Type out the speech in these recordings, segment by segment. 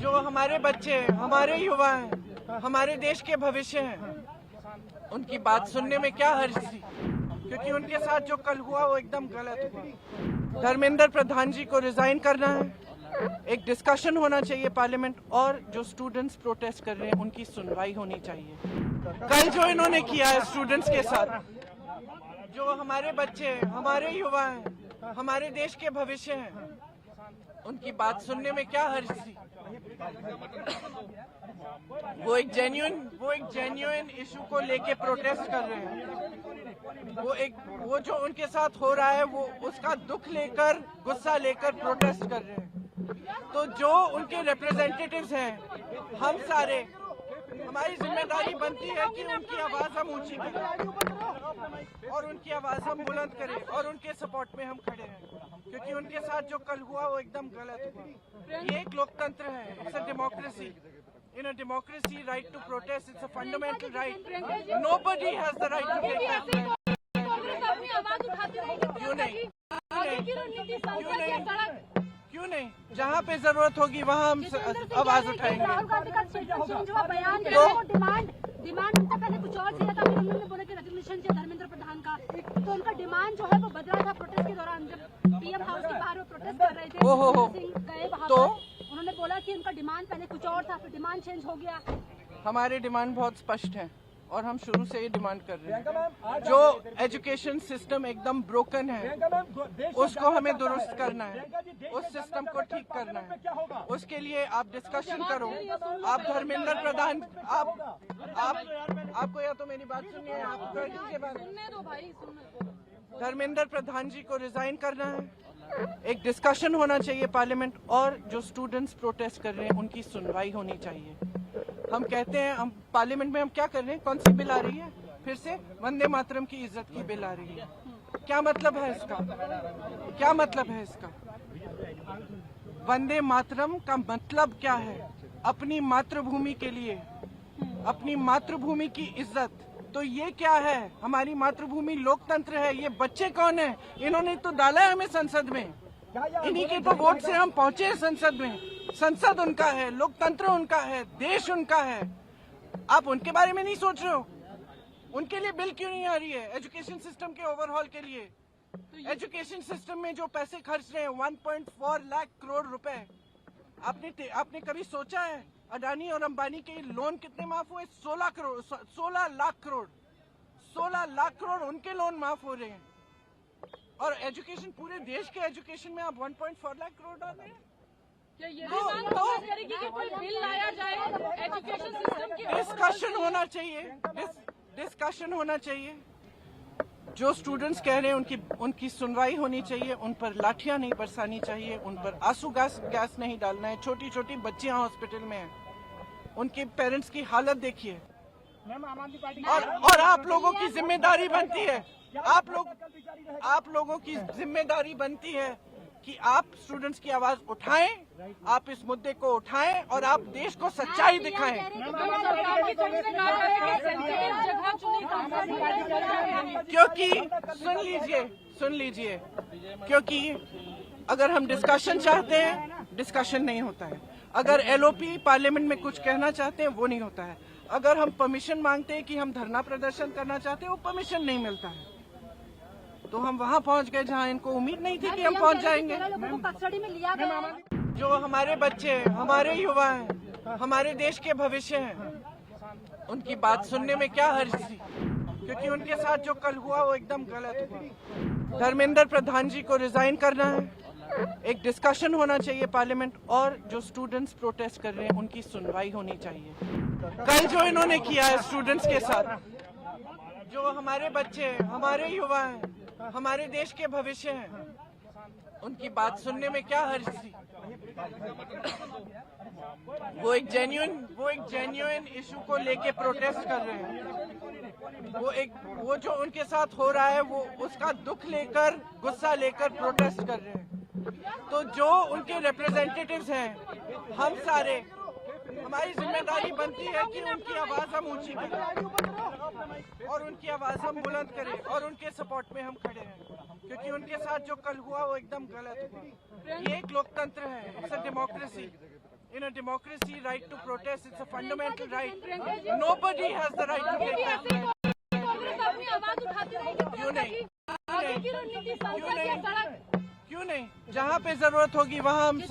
जो हमारे बच्चे, हमारे युवा हैं, हमारे देश के भविष्य हैं, उनकी बात सुनने में क्या हर्ज थी, क्योंकि उनके साथ जो कल हुआ वो एकदम गलत हुआ। धर्मेंद्र प्रधान जी को रिजाइन करना है, एक डिस्कशन होना चाहिए पार्लियामेंट, और जो स्टूडेंट्स प्रोटेस्ट कर रहे हैं उनकी सुनवाई होनी चाहिए। कल जो इन्होंने किया है स्टूडेंट्स के साथ, जो हमारे बच्चे, हमारे युवा हैं, हमारे देश के भविष्य हैं, उनकी बात सुनने में क्या हर्ज थी। वो एक जेन्युइन इशू को लेके प्रोटेस्ट कर रहे हैं। वो जो उनके साथ हो रहा है वो उसका दुख लेकर, गुस्सा लेकर प्रोटेस्ट कर रहे हैं। तो जो उनके रिप्रेजेंटेटिव्स हैं, हम सारे, हमारी जिम्मेदारी बनती है कि उनकी आवाज हम ऊंची करें और उनकी आवाज हम बुलंद करें और उनके सपोर्ट में हम खड़े हैं, क्योंकि उनके साथ जो कल हुआ वो एकदम गलत हुआ। ये एक लोकतंत्र है, it's a democracy. In a democracy, right to protest, it's a fundamental right. Nobody has the right to take that right. क्यों नहीं? क्यों नहीं? जहाँ पे जरूरत होगी वहाँ हम आवाज उठाएंगे। डिमांड उनका पहले कुछ और चाहिए था, उन्होंने बोला कि रेजोल्यूशन चाहिए धर्मेंद्र प्रधान का, तो उनका डिमांड जो है वो बदला था प्रोटेस्ट के दौरान, जब पीएम हाउस के बाहर वो प्रोटेस्ट कर रहे थे। गए वहाँ तो उन्होंने बोला कि उनका डिमांड पहले कुछ और था, फिर डिमांड चेंज हो गया। हमारे डिमांड बहुत स्पष्ट है और हम शुरू से ये डिमांड कर रहे हैं। जो एजुकेशन सिस्टम एकदम ब्रोकन है उसको हमें दुरुस्त करना है, उस सिस्टम को ठीक करना है। उसके लिए आप डिस्कशन करो। आप धर्मेंद्र प्रधान, आपको या तो मेरी बात सुनिए, आप कर दीजिए बात। धर्मेंद्र प्रधान जी को रिजाइन करना है, एक डिस्कशन होना चाहिए पार्लियामेंट, और जो स्टूडेंट्स प्रोटेस्ट कर रहे हैं उनकी सुनवाई होनी चाहिए। हम कहते हैं, हम पार्लियामेंट में हम क्या कर रहे हैं, कौन सी बिल आ रही है, फिर से वंदे मातरम की इज्जत की बिल आ रही है। क्या मतलब है इसका? क्या मतलब है इसका? वंदे मातरम का मतलब क्या है? अपनी मातृभूमि के लिए, अपनी मातृभूमि की इज्जत। तो ये क्या है? हमारी मातृभूमि लोकतंत्र है। ये बच्चे कौन है? इन्होंने तो डाला है हमें संसद में, इन्हीं के तो वोट से हम पहुंचे संसद में। संसद उनका है, लोकतंत्र उनका है, देश उनका है। आप उनके बारे में नहीं सोच रहे हो? उनके लिए बिल क्यों नहीं आ रही है? एजुकेशन सिस्टम के ओवरहॉल के लिए। एजुकेशन सिस्टम में जो पैसे खर्च रहे हैं 1.4 लाख करोड़ रुपए, आपने कभी सोचा है अडानी और अंबानी के लोन कितने माफ हुए? 16 लाख करोड़ 16 लाख करोड़ उनके लोन माफ हो रहे हैं। और एजुकेशन, पूरे देश के एजुकेशन में आप 1.4 लाख करोड़ डाल रहे हैं। क्या ये कि कोई बिल लाया जाए एजुकेशन सिस्टम की? डिस्कशन होना चाहिए, डिस्कशन होना चाहिए। जो स्टूडेंट्स कह रहे हैं उनकी सुनवाई होनी चाहिए, उन पर लाठियां नहीं बरसानी चाहिए, उन पर आंसू गैस नहीं डालना है। छोटी छोटी बच्चियां हॉस्पिटल में हैं, उनके पेरेंट्स की हालत देखिए। और आप लोगों की जिम्मेदारी बनती है, आप लोगों की जिम्मेदारी बनती है कि आप स्टूडेंट्स की आवाज उठाएं, आप इस मुद्दे को उठाएं और आप देश को सच्चाई दिखाएं। क्योंकि सुन लीजिए, क्योंकि अगर हम डिस्कशन चाहते हैं, डिस्कशन नहीं होता है। अगर एलओपी पार्लियामेंट में कुछ कहना चाहते हैं, वो नहीं होता है। अगर हम परमिशन मांगते हैं कि हम धरना प्रदर्शन करना चाहते हैं, वो परमिशन नहीं मिलता है। तो हम वहाँ पहुँच गए जहाँ इनको उम्मीद नहीं थी कि हम पहुँच जाएंगे। जो हमारे बच्चे, हमारे युवा हैं, हमारे देश के भविष्य हैं, उनकी बात सुनने में क्या हर्ज थी, क्योंकि उनके साथ जो कल हुआ वो एकदम गलत हुआ। धर्मेंद्र प्रधान जी को रिजाइन करना है, एक डिस्कशन होना चाहिए पार्लियामेंट, और जो स्टूडेंट्स प्रोटेस्ट कर रहे हैं उनकी सुनवाई होनी चाहिए। कल जो इन्होंने किया है स्टूडेंट्स के साथ, जो हमारे बच्चे, हमारे युवा हैं, हमारे देश के भविष्य हैं, उनकी बात सुनने में क्या हर्ज थी। वो एक जेन्युइन इशू को लेके प्रोटेस्ट कर रहे हैं। वो जो उनके साथ हो रहा है वो उसका दुख लेकर, गुस्सा लेकर प्रोटेस्ट कर रहे हैं। तो जो उनके रिप्रेजेंटेटिव्स हैं, हम सारे, हमारी जिम्मेदारी बनती है कि उनकी आवाज हम ऊंची करें और उनकी आवाज हम बुलंद करें और उनके सपोर्ट में हम खड़े हैं, क्योंकि उनके साथ जो कल हुआ वो एकदम गलत हुआ। ये एक लोकतंत्र है, it's a democracy. In a democracy, right to protest, it's a fundamental right. Nobody has the right to take that right. अपनी आवाज उठाती रहेगी। क्यों नहीं? आगे की रणनीति संसद या सड़क। क्यों नहीं? जहाँ पे जरूरत होगी वहाँ हम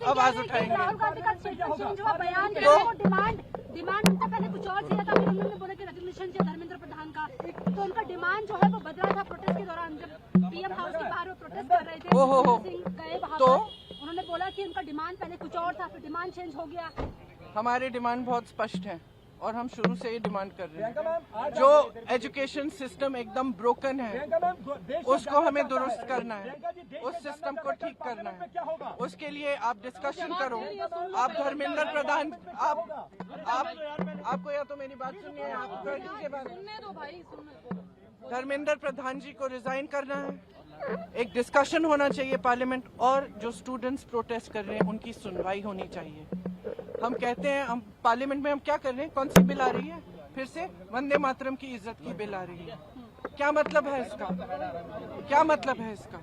आवाज उठाएंगे। राहुल गांधी का जो बयान किया वो डिमांड उनसे पहले कुछ और चाहिए था, फिर उन्होंने बोला कि रेजोल्यूशन चाहिए धर्मेंद्र प्रधान का, तो उनका डिमांड जो है वो बदला था प्रोटेस्ट के दौरान, जब पीएम हाउस के बाहर वो प्रोटेस्ट कर रहे थे। सिंह गए वहाँ तो पर, उन्होंने बोला कि उनका डिमांड पहले कुछ और था, फिर डिमांड चेंज हो गया। हमारे डिमांड बहुत स्पष्ट है और हम शुरू से ये डिमांड कर रहे हैं। जो एजुकेशन सिस्टम एकदम ब्रोकन है उसको हमें दुरुस्त करना है, उस सिस्टम को ठीक करना है। उसके लिए आप डिस्कशन करो। आप धर्मेंद्र प्रधान, आपको या तो मेरी बात सुनिए, आप कर दीजिए बात। सुनने दो भाई, सुनने दो। धर्मेंद्र प्रधान जी को रिजाइन करना है, एक डिस्कशन होना चाहिए पार्लियामेंट, और जो स्टूडेंट्स प्रोटेस्ट कर रहे हैं उनकी सुनवाई होनी चाहिए। हम कहते हैं, हम पार्लियामेंट में हम क्या कर रहे हैं? कौन सी बिल आ रही है? फिर से वंदे मातरम की इज्जत की बिल आ रही है। क्या मतलब है इसका? क्या मतलब है इसका?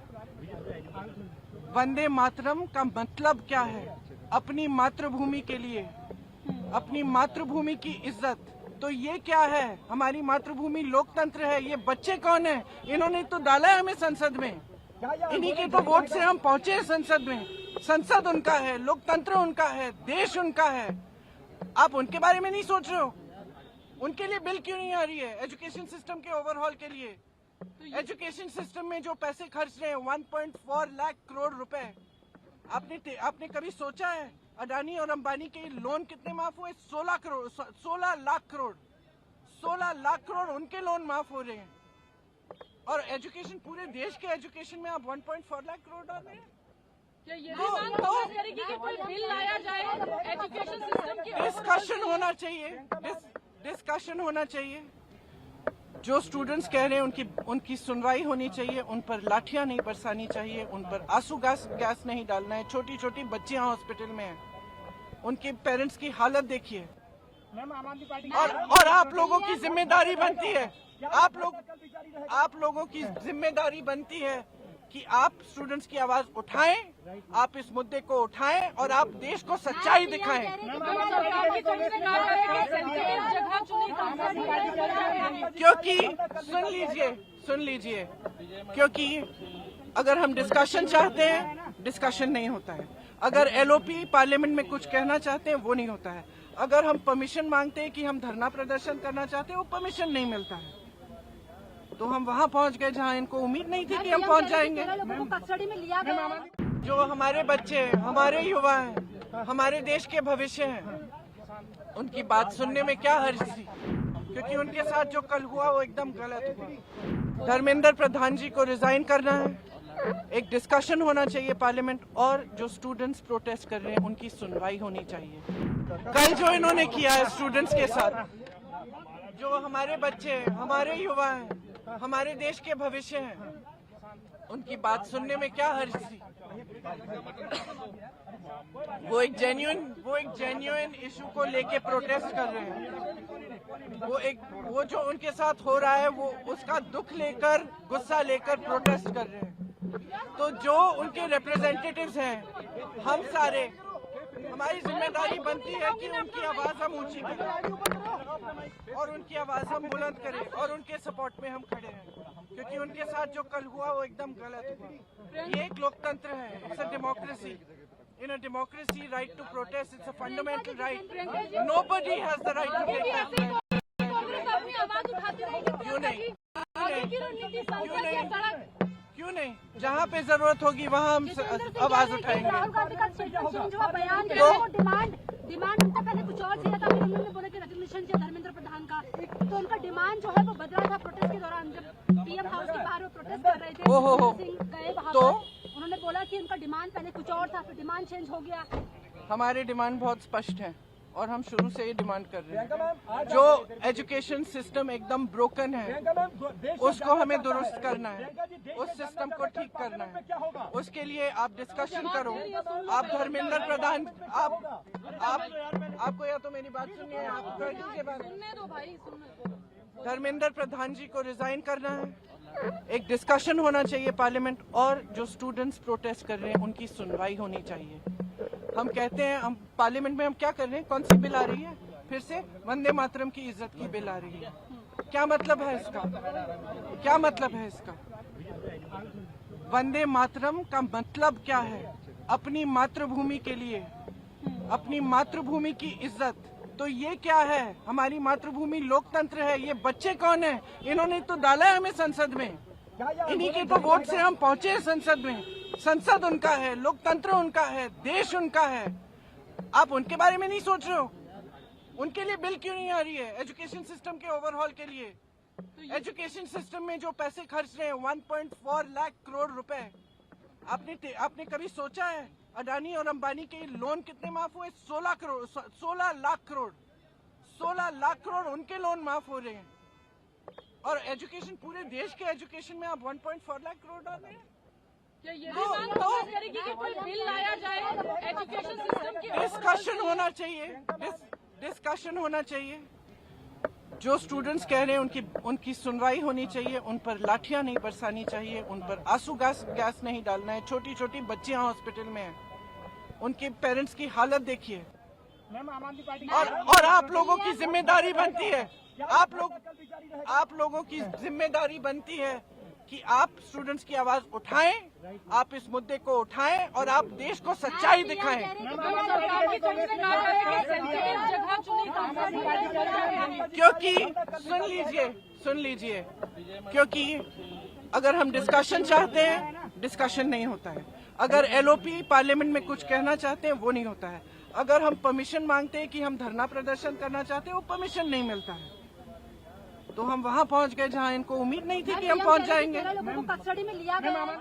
वंदे मातरम का मतलब क्या है? अपनी मातृभूमि के लिए, अपनी मातृभूमि की इज्जत। तो ये क्या है? हमारी मातृभूमि लोकतंत्र है। ये बच्चे कौन है? इन्होंने तो डाला है हमें संसद में, इन्हीं के तो वोट से हम पहुंचे संसद में। संसद उनका है, लोकतंत्र उनका है, देश उनका है। आप उनके बारे में नहीं सोच रहे हो? उनके लिए बिल क्यों नहीं आ रही है? एजुकेशन सिस्टम के ओवरहॉल के लिए। एजुकेशन सिस्टम में जो पैसे खर्च रहे हैं 1.4 लाख करोड़ रुपए, आपने कभी सोचा है अडानी और अंबानी के लोन कितने माफ हुए? 16 लाख करोड़। 16 लाख करोड़ उनके लोन माफ हो रहे हैं, और एजुकेशन, पूरे देश के एजुकेशन में आप 1.4 लाख करोड़ डाल रहे हैं। क्या ये भी मांग करेगी कि कोई बिल लाया जाए एजुकेशन सिस्टम के? डिस्कशन होना चाहिए, डिस्कशन होना चाहिए। जो स्टूडेंट्स कह रहे हैं उनकी सुनवाई होनी चाहिए, उन पर लाठियां नहीं बरसानी चाहिए, उन पर आंसू गैस नहीं डालना है। छोटी छोटी बच्चियां हॉस्पिटल में हैं, उनके पेरेंट्स की हालत देखिए। और आप लोगों की जिम्मेदारी बनती है, आप लोगों की जिम्मेदारी बनती है कि आप स्टूडेंट्स की आवाज उठाएं, आप इस मुद्दे को उठाएं और आप देश को सच्चाई दिखाएं। क्योंकि सुन लीजिए, क्योंकि अगर हम डिस्कशन चाहते हैं, डिस्कशन नहीं होता है। अगर एलओपी पार्लियामेंट में कुछ कहना चाहते हैं, वो नहीं होता है। अगर हम परमिशन मांगते हैं कि हम धरना प्रदर्शन करना चाहते हैं, वो परमिशन नहीं मिलता है। तो हम वहाँ पहुँच गए जहाँ इनको उम्मीद नहीं थी कि हम पहुँच जाएंगे। कस्टडी में लिया गया। जो हमारे बच्चे हैं, हमारे युवा हैं, हमारे देश के भविष्य हैं, उनकी बात सुनने में क्या हर्ज थी? क्योंकि उनके साथ जो कल हुआ वो एकदम गलत हुआ। धर्मेंद्र प्रधान जी को रिजाइन करना है, एक डिस्कशन होना चाहिए पार्लियामेंट, और जो स्टूडेंट्स प्रोटेस्ट कर रहे हैं उनकी सुनवाई होनी चाहिए। कल जो इन्होंने किया है स्टूडेंट्स के साथ, जो हमारे बच्चे हैं, हमारे युवा हैं, हमारे देश के भविष्य हैं, उनकी बात सुनने में क्या हर्ज थी? वो एक जेन्युइन इशू को लेके प्रोटेस्ट कर रहे हैं। वो जो उनके साथ हो रहा है, वो उसका दुख लेकर, गुस्सा लेकर प्रोटेस्ट कर रहे हैं। तो जो उनके रिप्रेजेंटेटिव्स हैं, हम सारे, हमारी जिम्मेदारी बनती है कि उनकी आवाज हम ऊंची करें और उनकी आवाज हम बुलंद करें और उनके सपोर्ट में हम खड़े हैं। क्योंकि उनके साथ जो कल हुआ वो एकदम गलत हुआ। ये एक लोकतंत्र है, it's a democracy. In a democracy, right to protest, it's a fundamental right. Nobody has the right to take that right. अपनी आवाज उठाती रहेगी। क्यों नहीं? आगे की रणनीति संसद या सड़क। क्यों नहीं? जहाँ पे जरूरत होगी वहाँ हम आवाज उठाएंगे। राहुल गांधी का जो बयान किया वो डिमांड उनसे पहले कुछ और चाहिए था, फिर उन्होंने बोला कि रेजोल्यूशन चाहिए धर्मेंद्र प्रधान का, तो उनका डिमांड जो है वो बदला था प्रोटेस्ट के दौरान, जब पीएम हाउस के बाहर वो प्रोटेस्ट कर रहे थे। सिंह गए वहाँ पर, उन्होंने बोला कि उनका डिमांड पहले कुछ और था, फिर डिमांड चेंज हो गया। हमारे डिमांड बहुत स्पष्ट है और हम शुरू से ये डिमांड कर रहे हैं। जो एजुकेशन सिस्टम एकदम ब्रोकन है उसको हमें दुरुस्त करना है, उस सिस्टम को ठीक करना है। उसके लिए आप डिस्कशन करो। आप धर्मेंद्र प्रधान, आपको या तो मेरी बात सुनिए, आप कर दीजिए बात। सुनने दो भाई, सुनने दो। धर्मेंद्र प्रधान जी को रिजाइन करना है, एक डिस्कशन होना चाहिए पार्लियामेंट, और जो स्टूडेंट्स प्रोटेस्ट कर रहे हैं उनकी सुनवाई होनी चाहिए। हम कहते हैं, हम पार्लियामेंट में हम क्या कर रहे हैं, कौन सी बिल आ रही है, फिर से वंदे मातरम की इज्जत की बिल आ रही है। क्या मतलब है इसका, क्या मतलब है इसका? वंदे मातरम का मतलब क्या है? अपनी मातृभूमि के लिए, अपनी मातृभूमि की इज्जत। तो ये क्या है? हमारी मातृभूमि लोकतंत्र है। ये बच्चे कौन है? इन्होंने तो डाला है हमें संसद में, इन्हीं के तो वोट से हम पहुंचे हैं संसद में। संसद उनका है, लोकतंत्र उनका है, देश उनका है। आप उनके बारे में नहीं सोच रहे हो? उनके लिए बिल क्यों नहीं आ रही है? एजुकेशन सिस्टम के ओवरहॉल के लिए, एजुकेशन सिस्टम में जो पैसे खर्च रहे हैं 1.4 लाख करोड़ रुपए, आपने कभी सोचा है अडानी और अंबानी के लोन कितने माफ हुए? 16 लाख करोड़, 16 लाख करोड़ उनके लोन माफ हो रहे हैं। और एजुकेशन, पूरे देश के एजुकेशन में आप 1.4 लाख करोड़ डाल रहे हैं। क्या ये भी मांग कांग्रेस करेगी कि कोई बिल लाया जाए एजुकेशन सिस्टम के? डिस्कशन होना चाहिए, डिस्कशन होना चाहिए। जो स्टूडेंट्स कह रहे हैं उनकी सुनवाई होनी चाहिए, उन पर लाठियां नहीं बरसानी चाहिए, उन पर आंसू गैस नहीं डालना है। छोटी छोटी बच्चियां हॉस्पिटल में हैं, उनके पेरेंट्स की हालत देखिए। और आप लोगों की जिम्मेदारी बनती है, आप लोगों की जिम्मेदारी बनती है कि आप स्टूडेंट्स की आवाज उठाएं, आप इस मुद्दे को उठाएं और आप देश को सच्चाई दिखाएं। सरकार की तरफ से कहा गया है कि सेंट्रल जगह चुनी कांग्रेस। क्योंकि सुन लीजिए, क्योंकि अगर हम डिस्कशन चाहते हैं, डिस्कशन नहीं होता है। अगर एलओपी पार्लियामेंट में कुछ कहना चाहते हैं, वो नहीं होता है। अगर हम परमिशन मांगते हैं कि हम धरना प्रदर्शन करना चाहते हैं, वो परमिशन नहीं मिलता है। तो हम वहां पहुंच गए जहां इनको उम्मीद नहीं थी कि हम पहुंच जाएंगे। लोगों को कस्टडी में लिया गया है।